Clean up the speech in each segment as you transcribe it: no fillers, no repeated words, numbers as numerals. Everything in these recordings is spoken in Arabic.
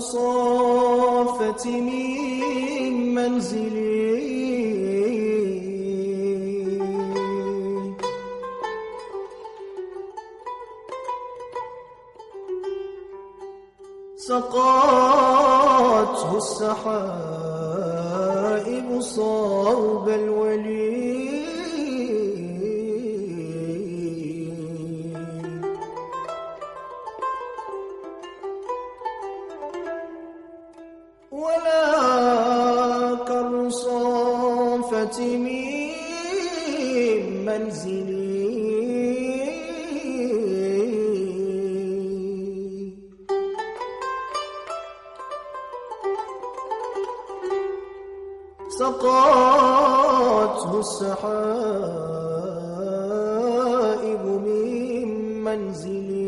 الصافة من منزلي سقاته السحائب صوب الولي ولا كالصافة من منزلي سقاته السحائب من منزلي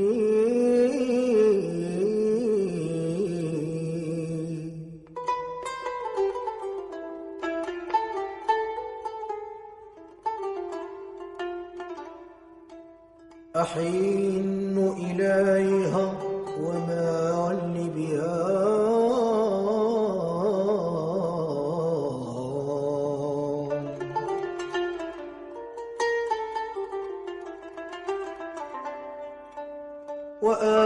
أحن إليها وما لي بها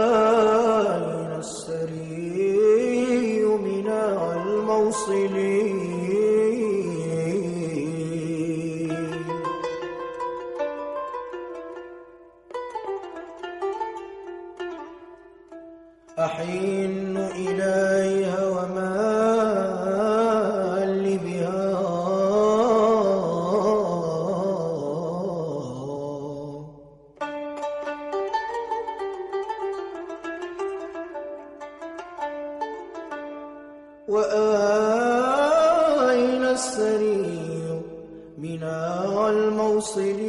وأين السري من الموصل أحن إليها وما لي بها وأين السري من الموصل